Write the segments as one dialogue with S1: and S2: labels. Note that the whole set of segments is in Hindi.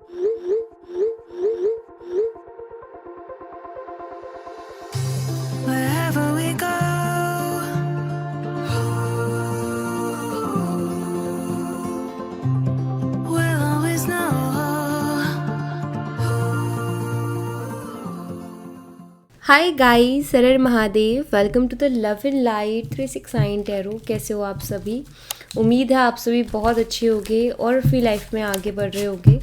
S1: Wherever we go, we'll always know.
S2: Hi guys, सरर Mahadev. Welcome to the love and light 369 tarot. कैसे हो आप सभी? उम्मीद है आप सभी बहुत अच्छे होंगे और फ्री लाइफ में आगे बढ़ रहे होंगे।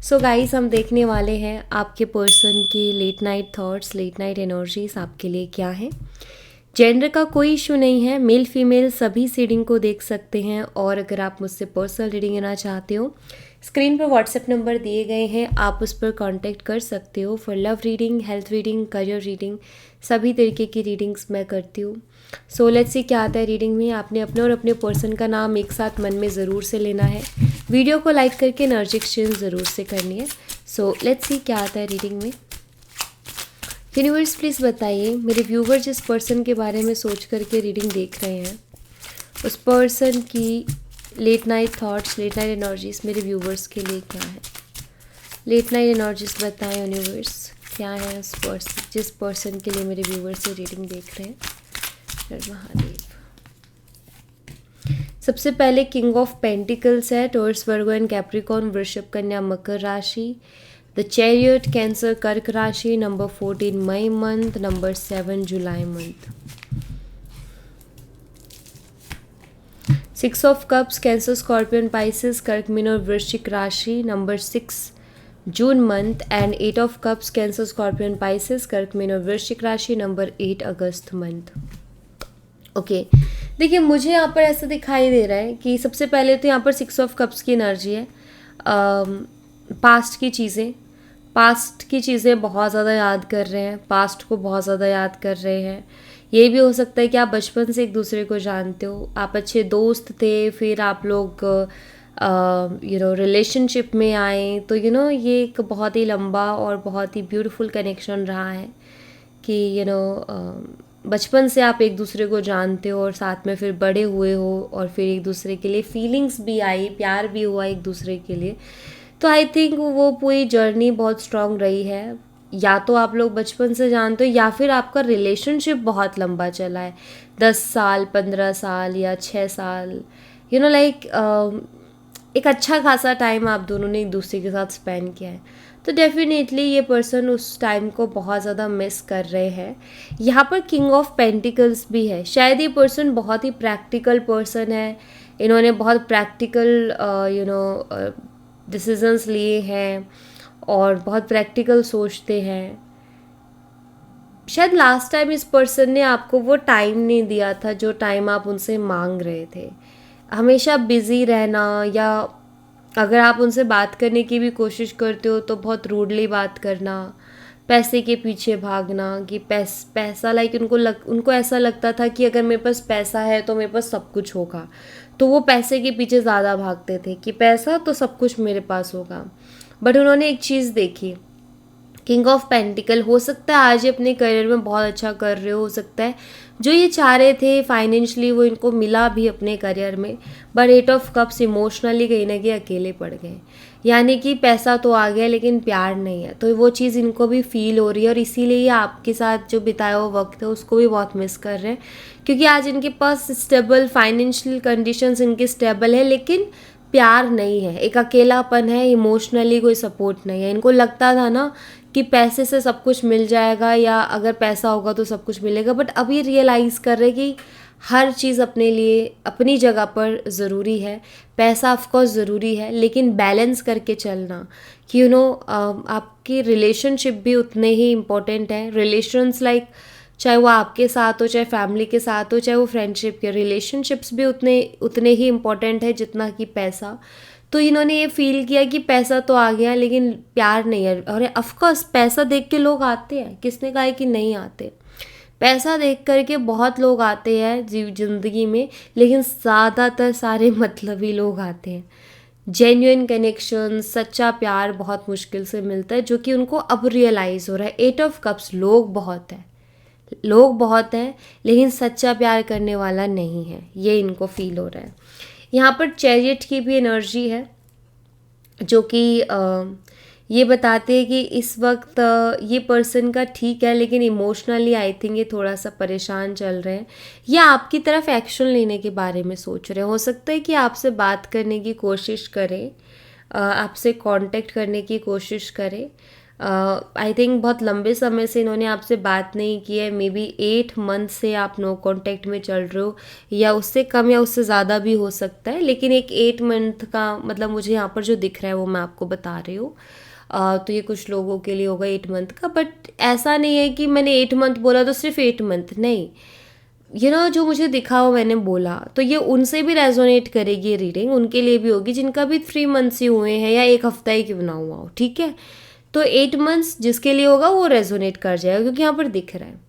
S2: सो गाइस, हम देखने वाले हैं आपके पर्सन की late night thoughts, late night energies आपके लिए क्या हैं। जेंडर का कोई इशू नहीं है, मेल फीमेल सभी रीडिंग को देख सकते हैं। और अगर आप मुझसे पर्सनल रीडिंग लेना चाहते हो, स्क्रीन पर व्हाट्सएप नंबर दिए गए हैं, आप उस पर कांटेक्ट कर सकते हो for love reading, health reading, career reading. सभी तरीके की रीडिंग्स मैं करती हूँ। सो लेट्स सी क्या आता है रीडिंग में। आपने अपने और अपने पर्सन का नाम एक साथ मन में ज़रूर से लेना है। वीडियो को लाइक करके एनर्जी एक्सचेंज ज़रूर से करनी है। सो लेट्स सी क्या आता है रीडिंग में। यूनिवर्स प्लीज़ बताइए, मेरे व्यूवर जिस पर्सन के बारे में सोच करके रीडिंग देख रहे हैं, उस पर्सन की late night thoughts, late night energies मेरे व्यूवर्स के लिए क्या है। लेट नाइट एनर्जीज बताएं यूनिवर्स, क्या है उस पर्सन जिस पर्सन के लिए मेरे व्यूवर्स से रीडिंग देख रहे हैं। हर महादेव। सबसे पहले किंग ऑफ पेंटिकल्स है, टॉरस, वर्गो एंड कैप्रिकॉर्न, वृषभ, कन्या, मकर राशि। द चैरियट, कैंसर, कर्क राशि। Number 14 May month, number 7 July month. 6 of cups, Cancer, scorpion, Pisces, कर्क, मीन और वृश्चिक राशि। Number 6 June month. And 8 of cups, Cancer, scorpion, Pisces, कर्क, मीन और वृश्चिक राशि। नंबर 8 अगस्त मंथ। ओके, देखिए मुझे यहाँ पर ऐसा दिखाई दे रहा है कि सबसे पहले तो यहाँ पर 6 ऑफ कप्स की एनर्जी है। पास्ट की चीज़ें बहुत ज़्यादा याद कर रहे हैं, पास्ट को बहुत ज़्यादा याद कर रहे हैं। ये भी हो सकता है कि आप बचपन से एक दूसरे को जानते हो, आप अच्छे दोस्त थे, फिर आप लोग रिलेशनशिप में आए। तो ये एक बहुत ही लंबा और बहुत ही ब्यूटीफुल कनेक्शन रहा है कि बचपन से आप एक दूसरे को जानते हो और साथ में फिर बड़े हुए हो और फिर एक दूसरे के लिए फीलिंग्स भी आई, प्यार भी हुआ एक दूसरे के लिए। तो आई थिंक वो पूरी जर्नी बहुत स्ट्रांग रही है। या तो आप लोग बचपन से जानते हो या फिर आपका रिलेशनशिप बहुत लंबा चला है, 10 साल, 15 साल या 6 साल। लाइक एक अच्छा खासा टाइम आप दोनों ने एक दूसरे के साथ स्पेंड किया है। तो डेफिनेटली ये पर्सन उस टाइम को बहुत ज़्यादा मिस कर रहे हैं। यहाँ पर किंग ऑफ पेंटिकल्स भी है। शायद ये पर्सन बहुत ही प्रैक्टिकल पर्सन है। इन्होंने बहुत प्रैक्टिकल डिसीजंस लिए हैं और बहुत प्रैक्टिकल सोचते हैं। शायद लास्ट टाइम इस पर्सन ने आपको वो टाइम नहीं दिया था जो टाइम आप उनसे मांग रहे थे। हमेशा बिज़ी रहना, या अगर आप उनसे बात करने की भी कोशिश करते हो तो बहुत रूडली बात करना, पैसे के पीछे भागना कि पैसा लाइक उनको ऐसा लगता था कि अगर मेरे पास पैसा है तो मेरे पास सब कुछ होगा। तो वो पैसे के पीछे ज़्यादा भागते थे कि पैसा तो सब कुछ मेरे पास होगा। बट उन्होंने एक चीज़ देखी, किंग ऑफ पेंटिकल। हो सकता है आज ये अपने करियर में बहुत अच्छा कर रहे हो सकता है जो ये चाह रहे थे फाइनेंशियली वो इनको मिला भी अपने करियर में। बट 8 ऑफ कप्स, इमोशनली कहीं ना कहीं अकेले पड़ गए। यानी कि पैसा तो आ गया लेकिन प्यार नहीं है। तो वो चीज़ इनको भी फील हो रही है और इसीलिए आपके साथ जो बिताया हुआ वक्त है उसको भी बहुत मिस कर रहे हैं। क्योंकि आज इनके पास स्टेबल फाइनेंशियल कंडीशंस इनकी स्टेबल है लेकिन प्यार नहीं है, एक अकेलापन है, इमोशनली कोई सपोर्ट नहीं है। इनको लगता था ना कि पैसे से सब कुछ मिल जाएगा या अगर पैसा होगा तो सब कुछ मिलेगा। बट अभी रियलाइज़ कर रहे कि हर चीज़ अपने लिए अपनी जगह पर ज़रूरी है। पैसा ऑफकोर्स ज़रूरी है लेकिन बैलेंस करके चलना कि आपकी रिलेशनशिप भी उतने ही इम्पोर्टेंट है। रिलेशंस लाइक चाहे वो आपके साथ हो, चाहे फैमिली के साथ हो, चाहे वो फ्रेंडशिप के, रिलेशनशिप्स भी उतने ही इम्पोर्टेंट है जितना कि पैसा। तो इन्होंने ये फील किया कि पैसा तो आ गया लेकिन प्यार नहीं है। और ऑफकोर्स पैसा देख के लोग आते हैं, किसने कहा है कि नहीं आते। पैसा देख करके बहुत लोग आते हैं ज़िंदगी में, लेकिन ज़्यादातर सारे मतलबी लोग आते हैं। जेन्युइन कनेक्शन, सच्चा प्यार बहुत मुश्किल से मिलता है, जो कि उनको अब रियलाइज़ हो रहा है। 8 ऑफ कप्स, लोग बहुत हैं लेकिन सच्चा प्यार करने वाला नहीं है, ये इनको फील हो रहा है। यहाँ पर चैरियट की भी एनर्जी है जो कि ये बताते हैं कि इस वक्त ये पर्सन का ठीक है, लेकिन इमोशनली आई थिंक ये थोड़ा सा परेशान चल रहे हैं, या आपकी तरफ एक्शन लेने के बारे में सोच रहे हैं। हो सकता है कि आपसे बात करने की कोशिश करें, आपसे कांटेक्ट करने की कोशिश करें। आई थिंक बहुत लंबे समय से इन्होंने आपसे बात नहीं की है, मे बी 8 मंथ से आप नो कांटेक्ट में चल रहे हो, या उससे कम या उससे ज़्यादा भी हो सकता है, लेकिन एक 8 मंथ का मतलब मुझे यहाँ पर जो दिख रहा है वो मैं आपको बता रही हूँ। तो ये कुछ लोगों के लिए होगा 8 मंथ का, बट ऐसा नहीं है कि मैंने 8 मंथ बोला तो सिर्फ 8 मंथ नहीं, जो मुझे दिखा वो मैंने बोला, तो ये उनसे भी रेजोनेट करेगी ये रीडिंग, उनके लिए भी होगी जिनका भी 3 मंथ्स ही हुए हैं या एक हफ्ता ही क्यों ना हुआ हो, ठीक है। तो 8 मंथ्स जिसके लिए होगा वो रेजोनेट कर जाएगा, क्योंकि यहाँ पर दिख रहा है।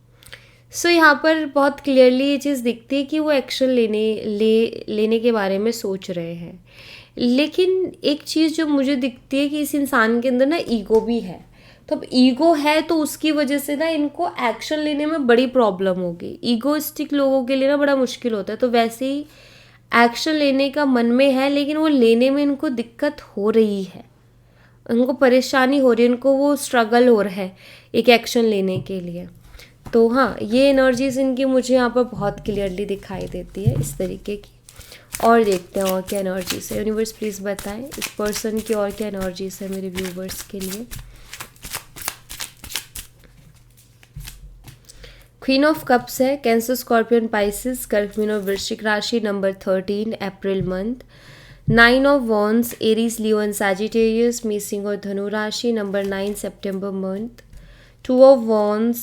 S2: सो यहाँ पर बहुत क्लियरली ये चीज़ दिखती है कि वो एक्शन लेने के बारे में सोच रहे हैं। लेकिन एक चीज़ जो मुझे दिखती है कि इस इंसान के अंदर ना ईगो भी है। तो अब ईगो है तो उसकी वजह से ना इनको एक्शन लेने में बड़ी प्रॉब्लम होगी। ईगोइस्टिक लोगों के लिए ना बड़ा मुश्किल होता है। तो वैसे ही एक्शन लेने का मन में है, लेकिन वो लेने में इनको दिक्कत हो रही है, उनको परेशानी हो रही है, उनको वो स्ट्रगल हो रहा है एक एक्शन लेने के लिए। तो हाँ, ये एनर्जीज इनकी मुझे यहाँ पर बहुत क्लियरली दिखाई देती है इस तरीके की। और देखते हैं और क्या एनर्जीज है। यूनिवर्स प्लीज़ बताएं इस पर्सन की और क्या एनर्जीज है मेरे व्यूवर्स के लिए। क्वीन ऑफ कप्स है, कैंसर, स्कॉर्पियन, पाइसिस, कर्क, मीन और वृश्चिक राशि, number 13 April month. 9 of wands, Aries, Leo and Sagittarius, मेष, सिंह और धनु राशि, नंबर 9 सितंबर month. 2 of Wands,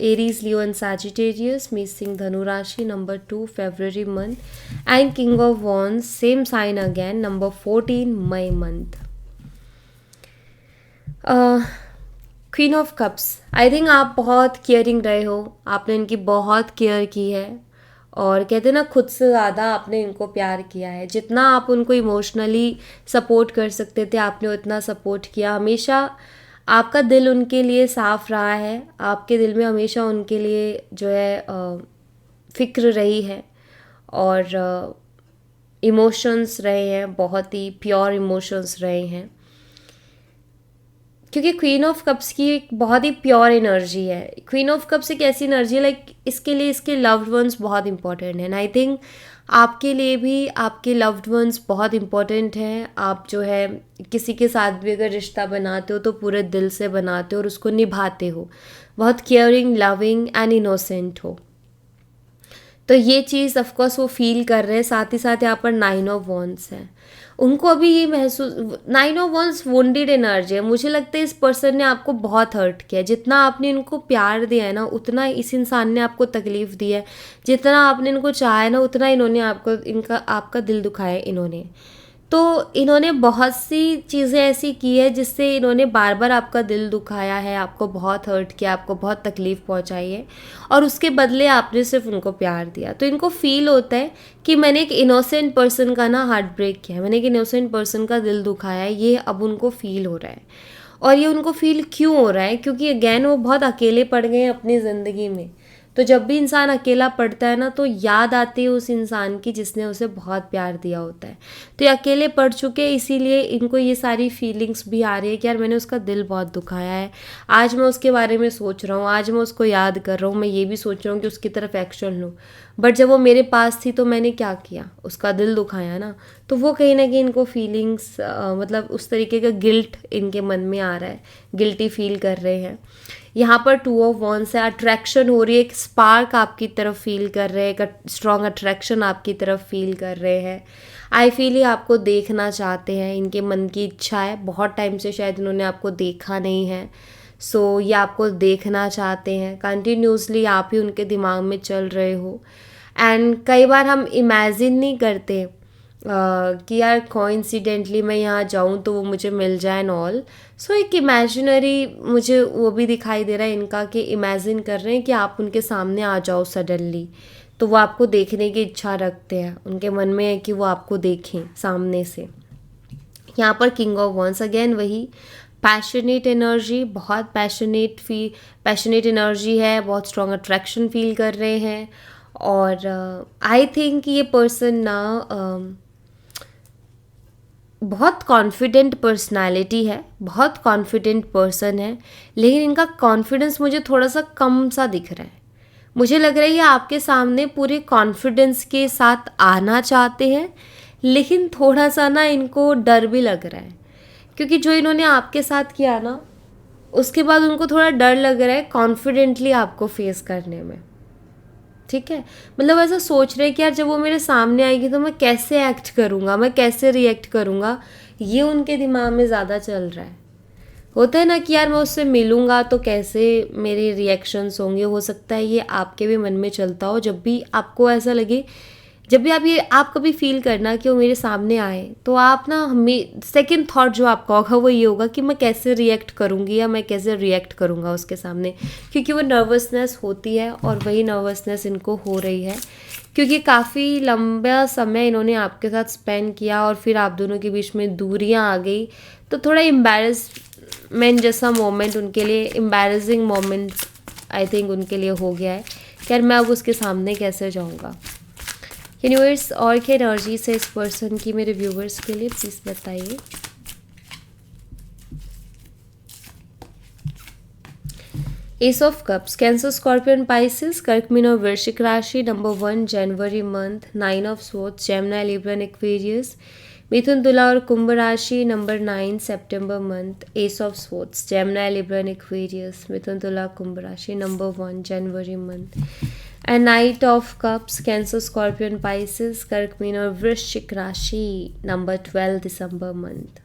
S2: Aries, Leo and Sagittarius, मेष, सिंह, धनु राशि, number 2 February month, and King of Wands, same sign again, number 14 May month. Queen of cups, I think आप बहुत केयरिंग रहे हो, आपने इनकी बहुत केयर की है, और कहते हैं ना खुद से ज़्यादा आपने इनको प्यार किया है। जितना आप उनको इमोशनली सपोर्ट कर सकते थे आपने उतना सपोर्ट किया। हमेशा आपका दिल उनके लिए साफ रहा है, आपके दिल में हमेशा उनके लिए जो है फ़िक्र रही है, और इमोशंस रहे हैं, बहुत ही प्योर इमोशंस रहे हैं, क्योंकि क्वीन ऑफ कप्स की एक बहुत ही प्योर एनर्जी है। क्वीन ऑफ कप्स एक ऐसी एनर्जी लाइक इसके लिए इसके लव्ड वंस बहुत इंपॉर्टेंट है, एंड आई थिंक आपके लिए भी आपके लव्ड वंस बहुत इंपॉर्टेंट हैं। आप जो है किसी के साथ भी अगर रिश्ता बनाते हो तो पूरे दिल से बनाते हो और उसको निभाते हो, बहुत केयरिंग, लविंग एंड इनोसेंट हो। तो ये चीज़ ऑफकोर्स वो फील कर रहे हैं। साथ ही साथ यहाँ पर 9 ऑफ वॉन्ड्स है, उनको अभी ये महसूस, 9 ऑफ वॉन्ड्स वोंडेड एनर्जी है। मुझे लगता है इस पर्सन ने आपको बहुत हर्ट किया है। जितना आपने इनको प्यार दिया है ना, उतना इस इंसान ने आपको तकलीफ़ दी है। जितना आपने इनको चाहा है ना, उतना इन्होंने आपका दिल दुखाया है इन्होंने। तो इन्होंने बहुत सी चीज़ें ऐसी की है जिससे इन्होंने बार बार आपका दिल दुखाया है, आपको बहुत हर्ट किया, आपको बहुत तकलीफ़ पहुंचाई है, और उसके बदले आपने सिर्फ उनको प्यार दिया। तो इनको फील होता है कि मैंने एक इनोसेंट पर्सन का ना हार्ट ब्रेक किया है, मैंने एक इनोसेंट पर्सन का दिल दुखाया है, ये अब उनको फील हो रहा है। और ये उनको फील क्यों हो रहा है? क्योंकि अगेन वो बहुत अकेले पड़ गए हैं अपनी ज़िंदगी में। तो जब भी इंसान अकेला पड़ता है ना, तो याद आती है उस इंसान की जिसने उसे बहुत प्यार दिया होता है। तो ये अकेले पड़ चुके हैं, इसीलिए इनको ये सारी फीलिंग्स भी आ रही है कि यार मैंने उसका दिल बहुत दुखाया है, आज मैं उसके बारे में सोच रहा हूँ, आज मैं उसको याद कर रहा हूँ, मैं ये भी सोच रहा हूँ कि उसकी तरफ एक्शन लूँ, बट जब वो मेरे पास थी तो मैंने क्या किया, उसका दिल दुखाया ना। तो वो कहीं ना कहीं इनको फीलिंग्स मतलब उस तरीके का गिल्ट इनके मन में आ रहा है, गिल्टी फील कर रहे हैं। यहाँ पर 2 ऑफ वॉन्ड्स है, अट्रैक्शन हो रही है, एक स्पार्क आपकी तरफ फील कर रहे हैं, एक स्ट्रॉन्ग अट्रैक्शन आपकी तरफ फील कर रहे हैं। आई फील ये आपको देखना चाहते हैं, इनके मन की इच्छा है, बहुत टाइम से शायद इन्होंने आपको देखा नहीं है। सो ये आपको देखना चाहते हैं, कंटिन्यूसली आप ही उनके दिमाग में चल रहे हो। एंड कई बार हम इमेजिन नहीं करते कि यार कोइंसिडेंटली मैं यहाँ जाऊँ तो वो मुझे मिल जाए एंड ऑल। सो एक इमेजिनरी मुझे वो भी दिखाई दे रहा है इनका, कि इमेजिन कर रहे हैं कि आप उनके सामने आ जाओ सडनली, तो वो आपको देखने की इच्छा रखते हैं, उनके मन में है कि वो आपको देखें सामने से। यहाँ पर किंग ऑफ वॉन्ड्स अगेन वही पैशनेट एनर्जी, बहुत पैशनेट एनर्जी है, बहुत स्ट्रॉन्ग अट्रैक्शन फील कर रहे हैं। और आई थिंक ये पर्सन ना बहुत कॉन्फिडेंट पर्सनालिटी है, बहुत कॉन्फिडेंट पर्सन है, लेकिन इनका कॉन्फिडेंस मुझे थोड़ा सा कम सा दिख रहा है। मुझे लग रहा है ये आपके सामने पूरे कॉन्फिडेंस के साथ आना चाहते हैं, लेकिन थोड़ा सा ना इनको डर भी लग रहा है, क्योंकि जो इन्होंने आपके साथ किया ना, उसके बाद उनको थोड़ा डर लग रहा है कॉन्फिडेंटली आपको फेस करने में। ठीक है, मतलब ऐसा सोच रहे हैं कि यार जब वो मेरे सामने आएगी तो मैं कैसे एक्ट करूँगा, मैं कैसे रिएक्ट करूँगा, ये उनके दिमाग में ज़्यादा चल रहा है। होता है ना कि यार मैं उससे मिलूँगा तो कैसे मेरे रिएक्शंस होंगे। हो सकता है ये आपके भी मन में चलता हो, जब भी आपको ऐसा लगे, जब भी आप कभी फील करना कि वो मेरे सामने आए, तो आप ना हमें सेकंड थॉट जो आपका होगा वो ये होगा कि मैं कैसे रिएक्ट करूँगी या मैं कैसे रिएक्ट करूँगा उसके सामने, क्योंकि वो नर्वसनेस होती है और वही नर्वसनेस इनको हो रही है, क्योंकि काफ़ी लंबा समय इन्होंने आपके साथ स्पेंड किया और फिर आप दोनों के बीच में दूरियां आ गई, तो थोड़ा एम्बैरेसमेंट जैसा मोमेंट उनके लिए, एम्बैरेसिंग मोमेंट आई थिंक उनके लिए हो गया है कि यार मैं अब उसके सामने कैसे जाऊँगा। यूनिवर्स और क्या एनर्जी से इस पर्सन की मेरे व्यूवर्स के लिए प्लीज़ बताइए। Ace of cups, Cancer, Scorpion, Pisces, कर्क, मीन और वृश्चिक राशि, नंबर 1 जनवरी month, 9 of swords, Gemini, Libra, Aquarius, मिथुन, तुला और कुंभ राशि, नंबर 9 सितंबर month, ace of swords, Gemini, Libra, Aquarius, मिथुन, तुला, कुंभ राशि, नंबर 1 जनवरी month, and knight of cups, Cancer, Scorpion, Pisces, कर्क, मीन और वृश्चिक राशि, नंबर 12 दिसंबर month.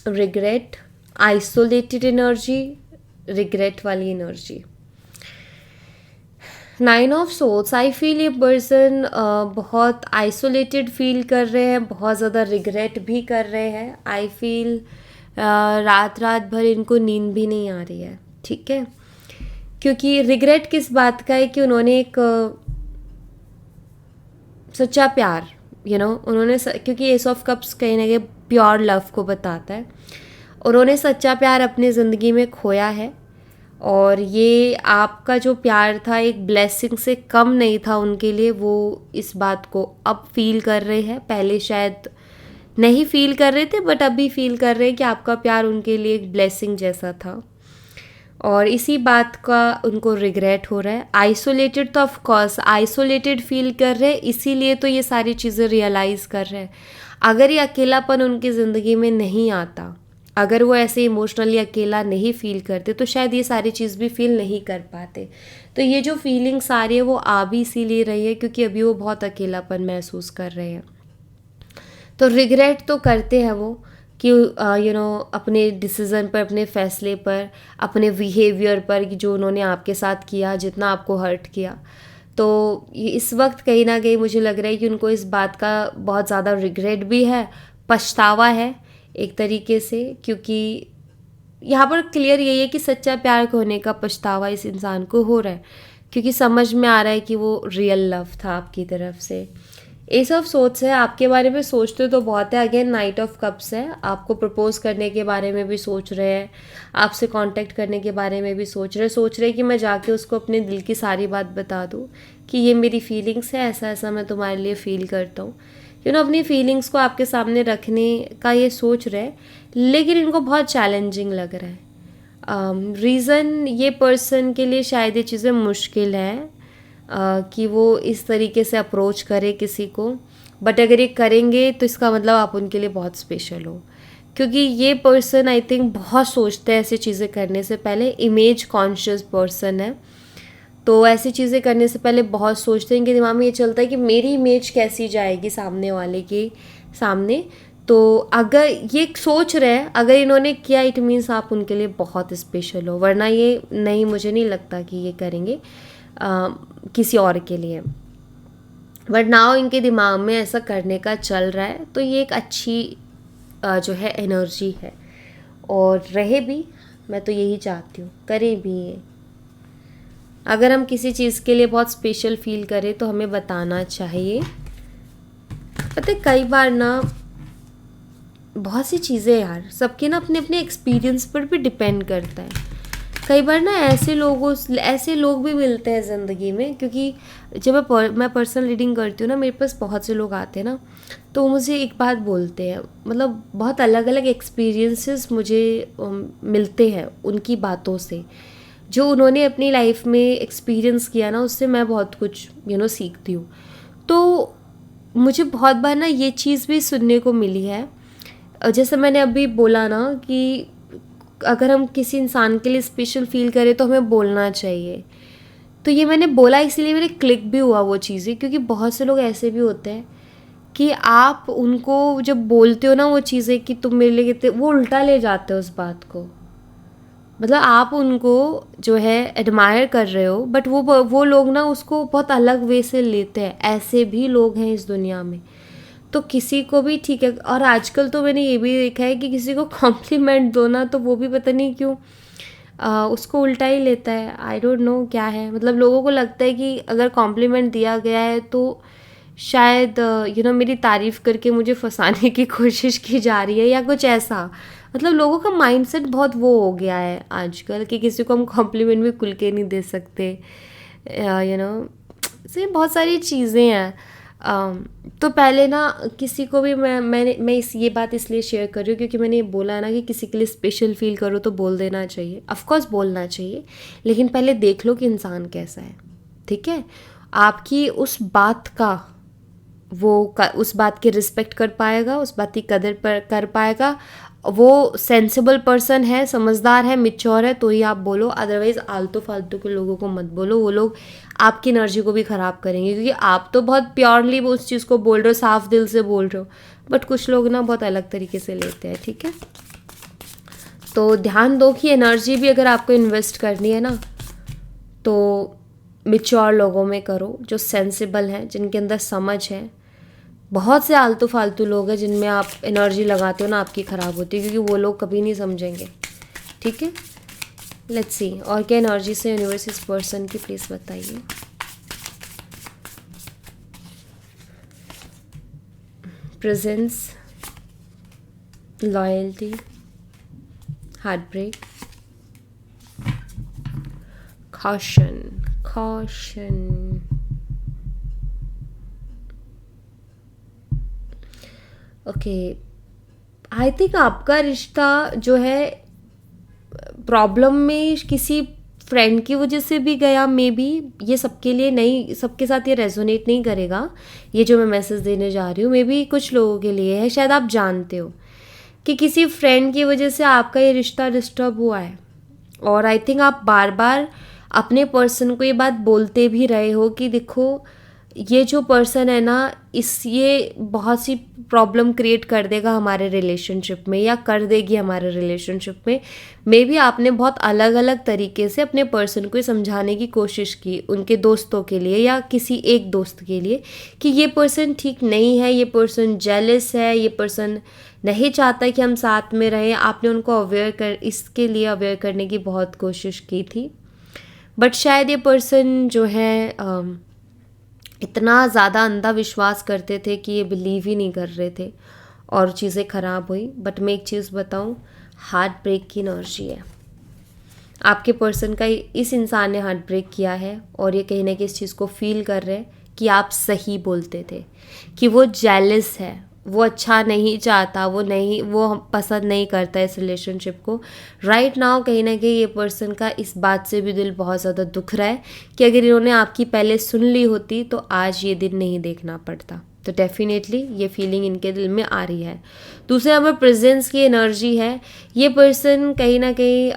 S2: Regret, isolated energy, regret वाली energy. 9 of souls, I feel ये पर्सन बहुत आइसोलेटेड फील कर रहे हैं, बहुत ज़्यादा रिग्रेट भी कर रहे हैं। आई फील रात रात भर इनको नींद भी नहीं आ रही है। ठीक है, क्योंकि रिग्रेट किस बात का है कि उन्होंने एक सच्चा प्यार, उन्होंने क्योंकि एस ऑफ कप्स कहीं ना कहीं प्योर लव को बताता है, उन्होंने सच्चा प्यार अपनी ज़िंदगी में खोया है, और ये आपका जो प्यार था एक ब्लेसिंग से कम नहीं था उनके लिए। वो इस बात को अब फील कर रहे हैं, पहले शायद नहीं फील कर रहे थे, बट अभी फील कर रहे हैं कि आपका प्यार उनके लिए एक ब्लेसिंग जैसा था, और इसी बात का उनको रिग्रेट हो रहा है। आइसोलेटेड तो ऑफ कोर्स आइसोलेटेड फील कर रहे हैं, इसीलिए तो ये सारी चीज़ें रियलाइज़ कर रहे हैं। अगर ये अकेलापन उनकी ज़िंदगी में नहीं आता, अगर वो ऐसे इमोशनली अकेला नहीं फील करते, तो शायद ये सारी चीज़ भी फील नहीं कर पाते। तो ये जो फीलिंग्स आ रही है वो आ भी इसीलिए रही है क्योंकि अभी वो बहुत अकेलापन महसूस कर रहे हैं। तो रिग्रेट तो करते हैं वो कि अपने डिसीज़न पर, अपने फ़ैसले पर, अपने बिहेवियर पर, कि जो उन्होंने आपके साथ किया, जितना आपको हर्ट किया। तो इस वक्त कहीं ना कहीं मुझे लग रहा है कि उनको इस बात का बहुत ज़्यादा रिग्रेट भी है, पछतावा है एक तरीके से, क्योंकि यहाँ पर क्लियर यही है कि सच्चा प्यार होने का पछतावा इस इंसान को हो रहा है, क्योंकि समझ में आ रहा है कि वो रियल लव था आपकी तरफ से। एस ऑफ सोच है, आपके बारे में सोचते तो बहुत है। अगेन नाइट ऑफ कप्स है, आपको प्रपोज करने के बारे में भी सोच रहे हैं, आपसे कांटेक्ट करने के बारे में भी सोच रहे हैं कि मैं जाके उसको अपने दिल की सारी बात बता दूं कि ये मेरी फीलिंग्स है, ऐसा ऐसा मैं तुम्हारे लिए फ़ील करता हूँ। अपनी फीलिंग्स को आपके सामने रखने का ये सोच रहे हैं, लेकिन इनको बहुत चैलेंजिंग लग रहा है। रीज़न ये पर्सन के लिए शायद ये चीज़ें मुश्किल है कि वो इस तरीके से अप्रोच करे किसी को, बट अगर ये करेंगे तो इसका मतलब आप उनके लिए बहुत स्पेशल हो, क्योंकि ये पर्सन आई थिंक बहुत सोचते हैं ऐसी चीज़ें करने से पहले। इमेज कॉन्शियस पर्सन है, तो ऐसी चीज़ें करने से पहले बहुत सोचते हैं, इनके दिमाग में ये चलता है कि मेरी इमेज कैसी जाएगी सामने वाले के सामने। तो अगर ये सोच रहे हैं, अगर इन्होंने किया, इट मीन्स आप उनके लिए बहुत स्पेशल हो, वरना ये नहीं, मुझे नहीं लगता कि ये करेंगे किसी और के लिए। बट नाउ इनके दिमाग में ऐसा करने का चल रहा है, तो ये एक अच्छी जो है एनर्जी है, और रहे भी, मैं तो यही चाहती हूँ, करें भी ये। अगर हम किसी चीज़ के लिए बहुत स्पेशल फील करें तो हमें बताना चाहिए। पता है कई बार ना बहुत सी चीज़ें यार, सबके ना अपने अपने एक्सपीरियंस पर भी डिपेंड करता है। कई बार ना ऐसे लोग भी मिलते हैं ज़िंदगी में, क्योंकि जब मैं पर्सनल रीडिंग करती हूँ ना, मेरे पास बहुत से लोग आते हैं ना, तो वो मुझे एक बात बोलते हैं, मतलब बहुत अलग अलग एक्सपीरियंसेस मुझे मिलते हैं उनकी बातों से, जो उन्होंने अपनी लाइफ में एक्सपीरियंस किया ना, उससे मैं बहुत कुछ सीखती हूँ। तो मुझे बहुत बार ना ये चीज़ भी सुनने को मिली है, जैसे मैंने अभी बोला ना कि अगर हम किसी इंसान के लिए स्पेशल फील करें तो हमें बोलना चाहिए। तो ये मैंने बोला इसलिए मेरे क्लिक भी हुआ वो चीज़ें, क्योंकि बहुत से लोग ऐसे भी होते हैं कि आप उनको जब बोलते हो ना वो चीज़ें कि तुम मेरे लिए कितने, वो उल्टा ले जाते हो उस बात को। मतलब आप उनको जो है एडमायर कर रहे हो, बट वो लोग ना उसको बहुत अलग वे से लेते हैं। ऐसे भी लोग हैं इस दुनिया में। तो किसी को भी ठीक है, और आजकल तो मैंने ये भी देखा है कि किसी को कॉम्प्लीमेंट दो ना, तो वो भी पता नहीं क्यों उसको उल्टा ही लेता है। आई डोंट नो क्या है, मतलब लोगों को लगता है कि अगर कॉम्प्लीमेंट दिया गया है तो शायद मेरी तारीफ़ करके मुझे फंसाने की कोशिश की जा रही है या कुछ ऐसा। मतलब लोगों का माइंडसेट बहुत वो हो गया है आजकल कि किसी को हम कॉम्प्लीमेंट भी खुल के नहीं दे सकते, से बहुत सारी चीज़ें हैं। तो पहले ना किसी को भी मैं ये बात इसलिए शेयर कर रही हूँ क्योंकि मैंने ये बोला ना कि किसी के लिए स्पेशल फील करो तो बोल देना चाहिए, ऑफ कोर्स बोलना चाहिए, लेकिन पहले देख लो कि इंसान कैसा है। ठीक है, आपकी उस बात का उस बात की रिस्पेक्ट कर पाएगा, उस बात की कदर कर पाएगा, वो सेंसिबल पर्सन है, समझदार है, मैच्योर है, तो ही आप बोलो। अदरवाइज़ आलतू फालतू के लोगों को मत बोलो, वो लोग आपकी एनर्जी को भी ख़राब करेंगे, क्योंकि आप तो बहुत प्योरली उस चीज़ को बोल रहे हो, साफ दिल से बोल रहे हो, बट कुछ लोग ना बहुत अलग तरीके से लेते हैं। ठीक है, तो ध्यान दो कि एनर्जी भी अगर आपको इन्वेस्ट करनी है ना, तो मैच्योर लोगों में करो, जो सेंसिबल हैं, जिनके अंदर समझ है। बहुत से आलतू फालतू लोग हैं जिनमें आप एनर्जी लगाते हो ना, आपकी ख़राब होती है, क्योंकि वो लोग कभी नहीं समझेंगे। ठीक है, लेट्स सी और क्या एनर्जी से यूनिवर्स इस पर्सन की, प्लीज़ बताइए। Presence, loyalty, heart break, caution, caution. Okay, I think आपका रिश्ता जो है प्रॉब्लम में किसी फ्रेंड की वजह से भी गया, मे बी। ये सबके लिए नहीं, सबके साथ ये रेजोनेट नहीं करेगा ये जो मैं मैसेज देने जा रही हूँ। मे बी कुछ लोगों के लिए है, शायद आप जानते हो कि किसी फ्रेंड की वजह से आपका ये रिश्ता डिस्टर्ब हुआ है, और आई थिंक आप बार बार अपने पर्सन को ये बात बोलते भी रहे हो कि देखो ये जो पर्सन है ना, ये बहुत सी प्रॉब्लम क्रिएट कर देगा हमारे रिलेशनशिप में, या कर देगी हमारे रिलेशनशिप में। मे बी आपने बहुत अलग अलग तरीके से अपने पर्सन को समझाने की कोशिश की, उनके दोस्तों के लिए या किसी एक दोस्त के लिए, कि ये पर्सन ठीक नहीं है, ये पर्सन जेलस है, ये पर्सन नहीं चाहता कि हम साथ में रहें। आपने उनको इसके लिए अवेयर करने की बहुत कोशिश की थी, बट शायद ये पर्सन जो है इतना ज़्यादा अंधा विश्वास करते थे कि ये बिलीव ही नहीं कर रहे थे, और चीज़ें ख़राब हुई। बट मैं एक चीज़ बताऊं, हार्ट ब्रेक की एनर्जी है आपके पर्सन का। इस इंसान ने हार्ट ब्रेक किया है, और ये कहीं ना कहीं इस चीज़ को फील कर रहे हैं कि आप सही बोलते थे, कि वो जेलस है, वो अच्छा नहीं चाहता, वो पसंद नहीं करता इस रिलेशनशिप को। राइट नाउ कहीं ना कहीं ये पर्सन का इस बात से भी दिल बहुत ज़्यादा दुख रहा है कि अगर इन्होंने आपकी पहले सुन ली होती तो आज ये दिन नहीं देखना पड़ता। तो डेफिनेटली ये फीलिंग इनके दिल में आ रही है। दूसरे नंबर प्रेजेंस की एनर्जी है। ये पर्सन कहीं ना कहीं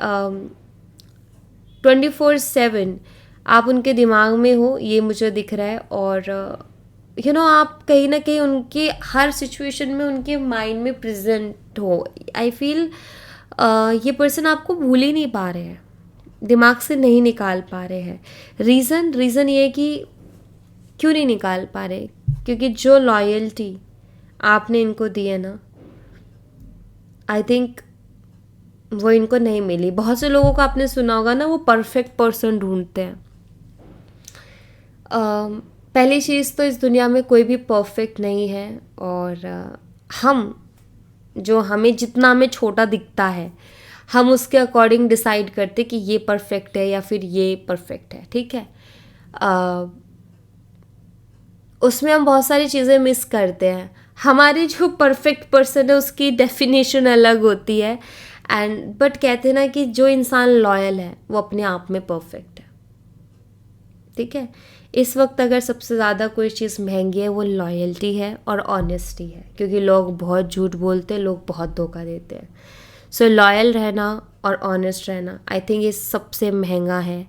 S2: 24/7 आप उनके दिमाग में हो, ये मुझे दिख रहा है। और आप कहीं ना कहीं उनके हर सिचुएशन में उनके माइंड में प्रेजेंट हो। आई फील ये पर्सन आपको भूल ही नहीं पा रहे हैं, दिमाग से नहीं निकाल पा रहे हैं। रीज़न ये है कि क्यों नहीं निकाल पा रहे, क्योंकि जो लॉयल्टी आपने इनको दी है ना, आई थिंक वो इनको नहीं मिली। बहुत से लोगों को आपने सुना होगा ना, वो परफेक्ट पर्सन ढूंढते हैं। पहली चीज़ तो इस दुनिया में कोई भी परफेक्ट नहीं है, और हमें जितना हमें छोटा दिखता है, हम उसके अकॉर्डिंग डिसाइड करते कि ये परफेक्ट है या फिर ये परफेक्ट है, ठीक है। उसमें हम बहुत सारी चीज़ें मिस करते हैं। हमारी जो परफेक्ट पर्सन है उसकी डेफिनेशन अलग होती है, एंड बट कहते हैं ना कि जो इंसान लॉयल है वो अपने आप में परफेक्ट है, ठीक है। इस वक्त अगर सबसे ज़्यादा कोई चीज़ महंगी है वो लॉयल्टी है और ऑनेस्टी है, क्योंकि लोग बहुत झूठ बोलते हैं, लोग बहुत धोखा देते हैं। सो लॉयल रहना और ऑनेस्ट रहना, आई थिंक ये सबसे महंगा है,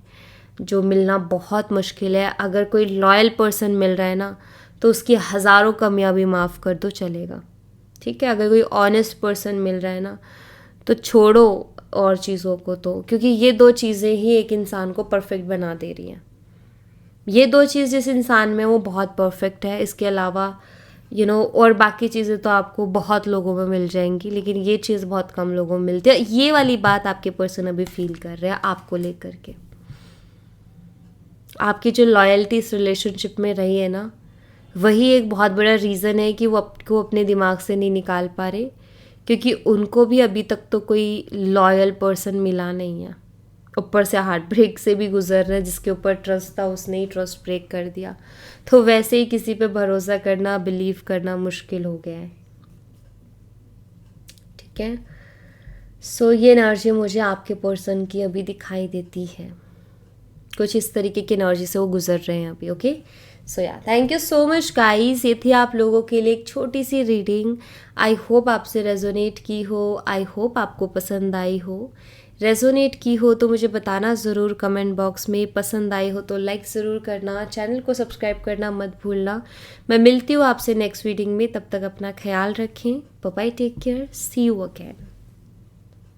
S2: जो मिलना बहुत मुश्किल है। अगर कोई लॉयल पर्सन मिल रहा है ना तो उसकी हज़ारों कामयाबी माफ़ कर दो, चलेगा, ठीक है। अगर कोई ऑनेस्ट पर्सन मिल रहा है ना तो छोड़ो और चीज़ों को, तो क्योंकि ये दो चीज़ें ही एक इंसान को परफेक्ट बना दे रही हैं। ये दो चीज़ जिस इंसान में वो बहुत परफेक्ट है। इसके अलावा और बाकी चीज़ें तो आपको बहुत लोगों में मिल जाएंगी, लेकिन ये चीज़ बहुत कम लोगों में मिलती है। ये वाली बात आपके पर्सन अभी फील कर रहे हैं आपको लेकर के। आपकी जो लॉयल्टी इस रिलेशनशिप में रही है ना, वही एक बहुत बड़ा रीज़न है कि वो आपको अपने दिमाग से नहीं निकाल पा रहे, क्योंकि उनको भी अभी तक तो कोई लॉयल पर्सन मिला नहीं है। ऊपर से हार्ट ब्रेक से भी गुजर रहे हैं, जिसके ऊपर ट्रस्ट था उसने ही ट्रस्ट ब्रेक कर दिया। तो वैसे ही किसी पे भरोसा करना, बिलीव करना मुश्किल हो गया है, ठीक है। सो ये एनर्जी मुझे आपके पर्सन की अभी दिखाई देती है, कुछ इस तरीके की एनर्जी से वो गुजर रहे हैं अभी। ओके, सो या thank you so much guys. ये थी आप लोगों के लिए एक छोटी सी रीडिंग। आई होप आपसे रेजोनेट की हो, आई होप आपको पसंद आई हो। रेजोनेट की हो तो मुझे बताना ज़रूर कमेंट बॉक्स में। पसंद आई हो तो लाइक ज़रूर करना, चैनल को सब्सक्राइब करना मत भूलना। मैं मिलती हूँ आपसे नेक्स्ट रीडिंग में, तब तक अपना ख्याल रखें। Bye bye, take care, see you again.